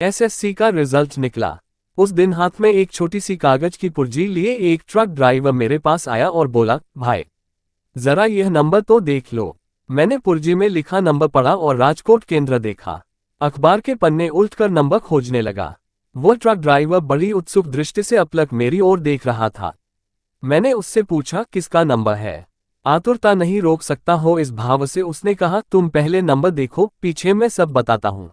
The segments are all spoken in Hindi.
एसएससी का रिजल्ट निकला। उस दिन हाथ में एक छोटी सी कागज की पुर्जी लिए एक ट्रक ड्राइवर मेरे पास आया और बोला, भाई जरा यह नंबर तो देख लो। मैंने पुर्जी में लिखा नंबर पढ़ा और राजकोट केंद्र देखा। अखबार के पन्ने उल्टकर नंबर खोजने लगा। वह ट्रक ड्राइवर बड़ी उत्सुक दृष्टि से अपलक मेरी ओर देख रहा था। मैंने उससे पूछा, किसका नंबर है? आतुरता नहीं रोक सकता हो इस भाव से उसने कहा, तुम पहले नंबर देखो, पीछे मैं सब बताता हूं।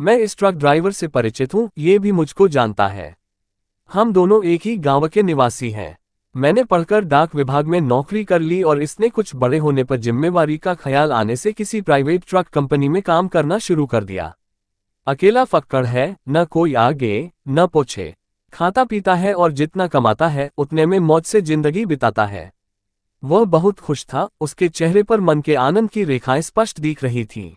मैं इस ट्रक ड्राइवर से परिचित हूं, ये भी मुझको जानता है। हम दोनों एक ही गांव के निवासी हैं। मैंने पढ़कर डाक विभाग में नौकरी कर ली और इसने कुछ बड़े होने पर जिम्मेवारी का ख्याल आने से किसी प्राइवेट ट्रक कंपनी में काम करना शुरू कर दिया। अकेला फक्कड़ है, न कोई आगे न पीछे, खाता पीता है और जितना कमाता है उतने में मौज से जिंदगी बिताता है। वह बहुत खुश था, उसके चेहरे पर मन के आनंद की रेखाएं स्पष्ट दिख रही थीं।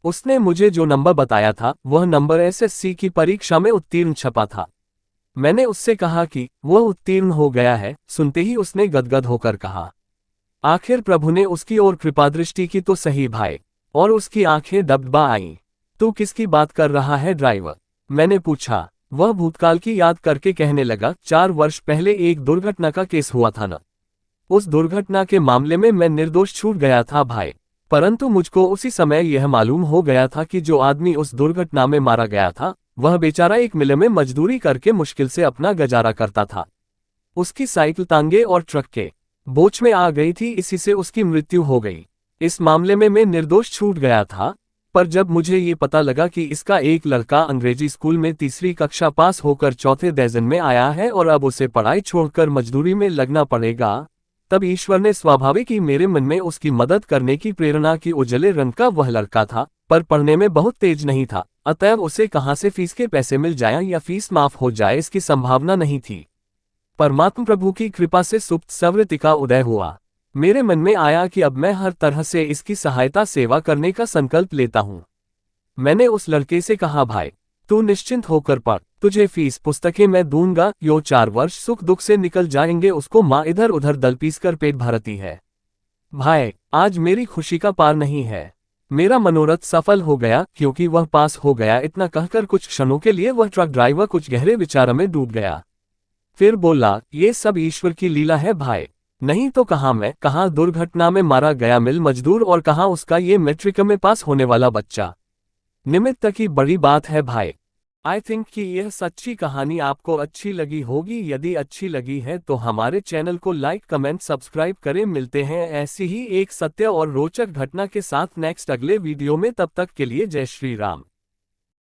उसने मुझे जो नंबर बताया था वह नंबर एसएससी की परीक्षा में उत्तीर्ण छपा था। मैंने उससे कहा कि वह उत्तीर्ण हो गया है। सुनते ही उसने गदगद होकर कहा, आखिर प्रभु ने उसकी ओर कृपा दृष्टि की तो सही भाई। और उसकी आंखें डबडबा आईं। तू किसकी बात कर रहा है ड्राइवर? मैंने पूछा। वह भूतकाल की याद करके कहने लगा, 4 वर्ष पहले एक दुर्घटना का केस हुआ था न। उस दुर्घटना के मामले में मैं निर्दोष छूट गया था भाई। परंतु मुझको उसी समय यह मालूम हो गया था कि जो आदमी उस दुर्घटना में मारा गया था वह बेचारा एक मिल में मजदूरी करके मुश्किल से अपना गुजारा करता था। उसकी साइकिल तांगे और ट्रक के बोझ में आ गई थी, इसी से उसकी मृत्यु हो गई। इस मामले में मैं निर्दोष छूट गया था, पर जब मुझे ये पता लगा कि इसका एक लड़का अंग्रेजी स्कूल में तीसरी कक्षा पास होकर चौथे दर्जन में आया है और अब उसे पढ़ाई छोड़कर मजदूरी में लगना पड़ेगा, तब ईश्वर ने स्वाभाविक ही मेरे मन में उसकी मदद करने की प्रेरणा की। उजले रंग का वह लड़का था, पर पढ़ने में बहुत तेज नहीं था, अतएव उसे कहां से फीस के पैसे मिल जाएं या फीस माफ हो जाए इसकी संभावना नहीं थी। परमात्मा प्रभु की कृपा से सुप्त सवृत्ति का उदय हुआ। मेरे मन में आया कि अब मैं हर तरह से इसकी सहायता सेवा करने का संकल्प लेता हूं। मैंने उस लड़के से कहा, भाई तू निश्चिंत होकर पढ़, तुझे फीस पुस्तकें मैं दूंगा, यो 4 वर्ष सुख दुख से निकल जाएंगे। उसको माँ इधर उधर दल पीस कर पेट भरती है। भाई आज मेरी खुशी का पार नहीं है। मेरा मनोरथ सफल हो गया क्योंकि वह पास हो गया। इतना कहकर कुछ क्षणों के लिए वह ट्रक ड्राइवर कुछ गहरे विचारों में डूब गया। फिर बोला, ये सब ईश्वर की लीला है भाई। नहीं तो कहाँ मैं, कहाँ दुर्घटना में मारा गया मिल मजदूर और कहाँ उसका ये मैट्रिक में पास होने वाला बच्चा। निमित्त की बड़ी बात है भाई। आई थिंक कि यह सच्ची कहानी आपको अच्छी लगी होगी। यदि अच्छी लगी है तो हमारे चैनल को लाइक कमेंट सब्सक्राइब करें। मिलते हैं ऐसी ही एक सत्य और रोचक घटना के साथ नेक्स्ट अगले वीडियो में। तब तक के लिए जय श्री राम।